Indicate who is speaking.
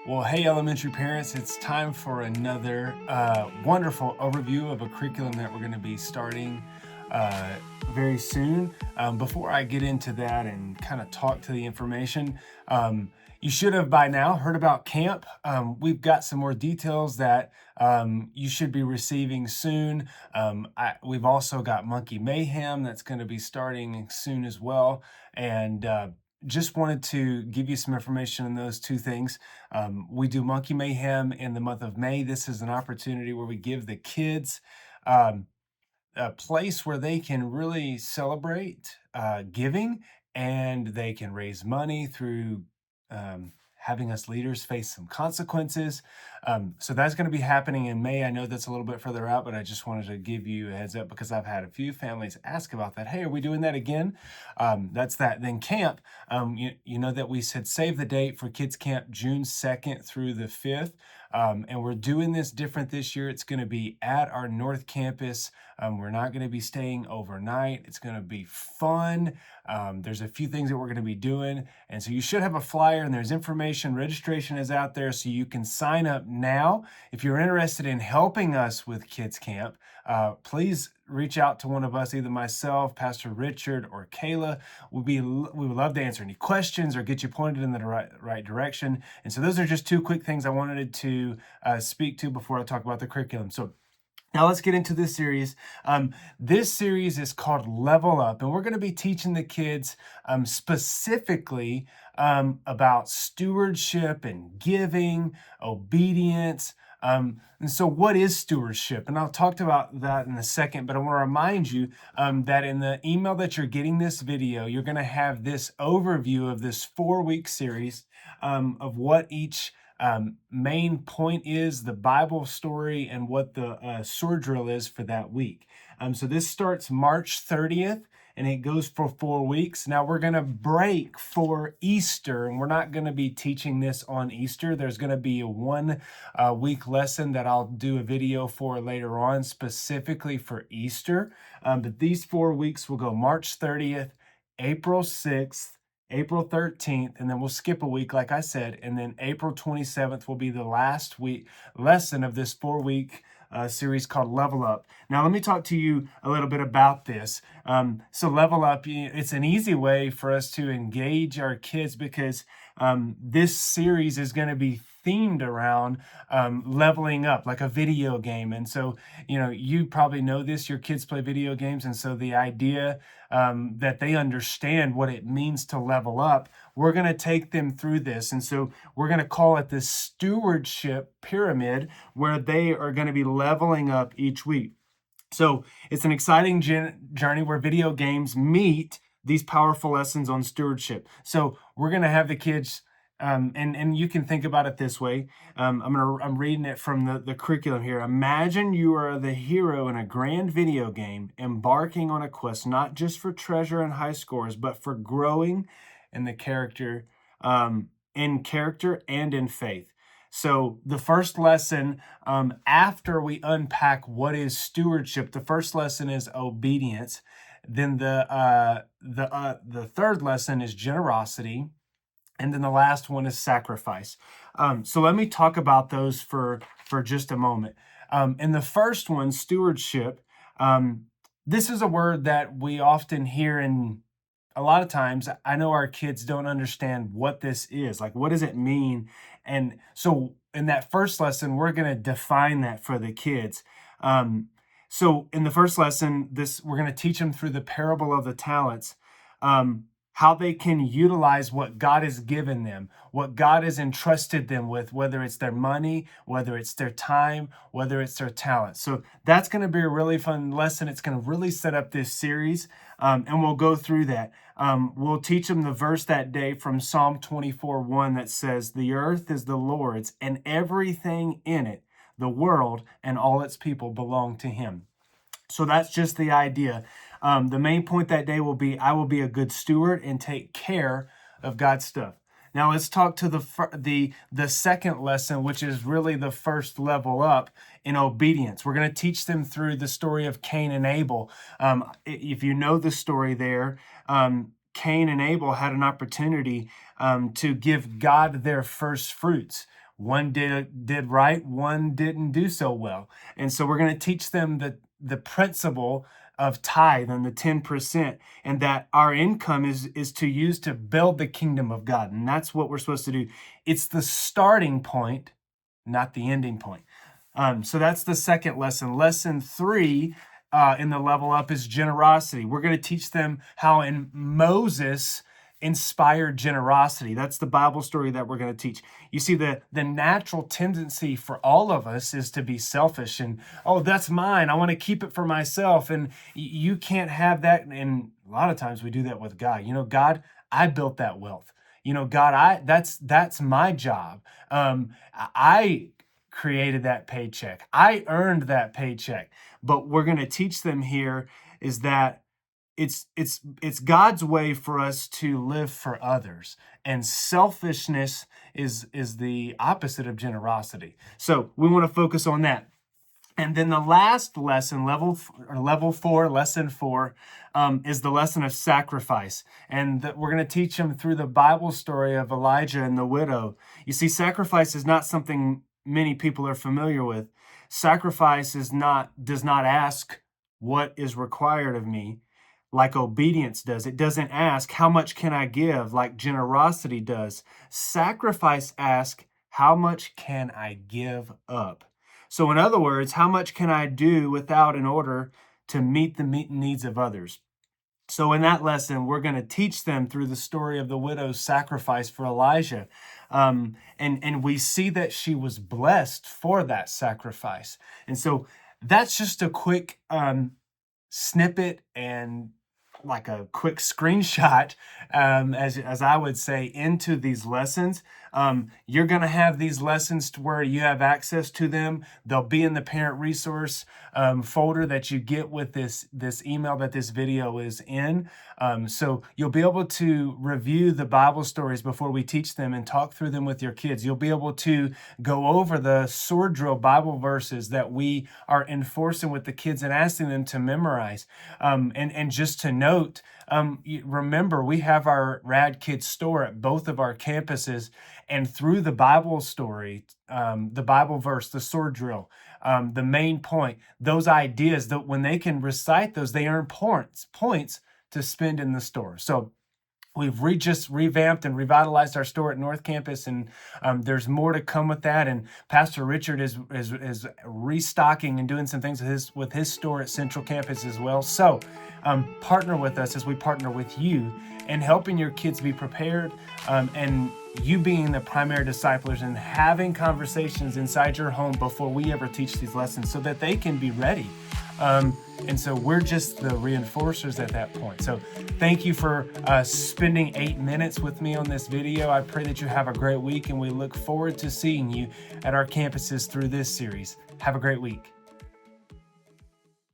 Speaker 1: Well, hey, elementary parents, it's time for another wonderful overview of a curriculum that we're going to be starting uh, very soon. Before I get into that and kind of talk to the information, you should have by now heard about camp. We've got some more details that you should be receiving soon. We've also got Monkey Mayhem that's going to be starting soon as well. And just wanted to give you some information on those two things. We do Monkey Mayhem in the month of May. This is an opportunity where we give the kids um, a place where they can really celebrate giving, and they can raise money through having us leaders face some consequences. So that's going to be happening in May. I know that's a little bit further out, but I just wanted to give you a heads up because I've had a few families ask about that. Hey, are we doing that again? That's that. Then camp, you know that we said save the date for kids camp June 2nd through the 5th. And we're doing this different this year. It's going to be at our North Campus. We're not going to be staying overnight. It's going to be fun. There's a few things that we're going to be doing. And so you should have a flyer, and there's information. Registration is out there, so you can sign up now. If you're interested in helping us with Kids Camp, please reach out to one of us, either myself, Pastor Richard, or Kayla. We would love to answer any questions or get you pointed in the right direction. And so those are just two quick things I wanted to speak to before I talk about the curriculum. So now let's get into this series. This series is called Level Up, and we're going to be teaching the kids specifically about stewardship and giving, obedience. And so what is stewardship? And I'll talk about that in a second, but I want to remind you that in the email that you're getting this video, you're going to have this overview of this 4-week series of what each main point is, the Bible story, and what the sword drill is for that week. So this starts March 30th, and it goes for 4 weeks. Now we're going to break for Easter, and we're not going to be teaching this on Easter. There's going to be a 1-week lesson that I'll do a video for later on specifically for Easter. But these 4 weeks will go March 30th, April 6th, April 13th, and then we'll skip a week, like I said, and then April 27th will be the last week lesson of this 4-week series called Level Up. Now, let me talk to you a little bit about this. So Level Up, it's an easy way for us to engage our kids because this series is going to be themed around leveling up, like a video game. And so, you probably know this, your kids play video games. And so the idea that they understand what it means to level up, we're going to take them through this. And so we're going to call it the stewardship pyramid, where they are going to be leveling up each week. So it's an exciting journey where video games meet these powerful lessons on stewardship. So we're going to have the kids and you can think about it this way. I'm reading it from the curriculum here. Imagine you are the hero in a grand video game, embarking on a quest not just for treasure and high scores, but for growing in the character, and in faith. So the first lesson, after we unpack what is stewardship, the first lesson is obedience. Then the third lesson is generosity. And then the last one is sacrifice. So let me talk about those for just a moment. In the first one, stewardship, this is a word that we often hear, and a lot of times I know our kids don't understand what this is. Like, what does it mean? And so in that first lesson, we're going to define that for the kids. So in the first lesson, we're going to teach them through the parable of the talents. How they can utilize what God has given them, what God has entrusted them with, whether it's their money, whether it's their time, whether it's their talent. So that's going to be a really fun lesson. It's going to really set up this series, and we'll go through that. We'll teach them the verse that day from Psalm 24:1 that says, "The earth is the Lord's and everything in it, the world and all its people belong to Him." So that's just the idea. The main point that day will be, I will be a good steward and take care of God's stuff. Now let's talk to the second lesson, which is really the first level up in obedience. We're going to teach them through the story of Cain and Abel. If you know the story there, Cain and Abel had an opportunity to give God their first fruits. One did right, one didn't do so well. And so we're going to teach them the principle of tithe and the 10%, and that our income is to use to build the kingdom of God. And that's what we're supposed to do. It's the starting point, not the ending point. So that's the second lesson. Lesson 3 in the level up is generosity. We're going to teach them how in Moses inspired generosity. That's the Bible story that we're going to teach. You see, the natural tendency for all of us is to be selfish and, oh, that's mine. I want to keep it for myself. And you can't have that. And a lot of times we do that with God. God, I built that wealth. God, that's my job. I created that paycheck. I earned that paycheck. But we're going to teach them here is that it's God's way for us to live for others, and selfishness is the opposite of generosity. So we want to focus on that. And then the last lesson, level 4, lesson 4, is the lesson of sacrifice. And we're going to teach them through the Bible story of Elijah and the widow. You see, sacrifice is not something many people are familiar with. Sacrifice does not ask what is required of me like obedience does. It doesn't ask how much can I give like generosity does. Sacrifice asks how much can I give up. So in other words, how much can I do without in order to meet the needs of others? So in that lesson, we're going to teach them through the story of the widow's sacrifice for Elijah. And we see that she was blessed for that sacrifice. And so that's just a quick snippet and like a quick screenshot, as I would say, into these lessons. You're going to have these lessons to where you have access to them. They'll be in the parent resource folder that you get with this email that this video is in. So you'll be able to review the Bible stories before we teach them and talk through them with your kids. You'll be able to go over the sword drill Bible verses that we are enforcing with the kids and asking them to memorize. And just to note, remember, we have our Rad Kids store at both of our campuses, and through the Bible story, the Bible verse, the sword drill, the main point, those ideas, that when they can recite those, they earn points to spend in the store. So we've just revamped and revitalized our store at North Campus, and there's more to come with that. And Pastor Richard is restocking and doing some things with his store at Central Campus as well. So partner with us as we partner with you in helping your kids be prepared, and you being the primary disciplers and having conversations inside your home before we ever teach these lessons so that they can be ready. And so we're just the reinforcers at that point. So thank you for spending 8 minutes with me on this video. I pray that you have a great week, and we look forward to seeing you at our campuses through this series. Have a great week.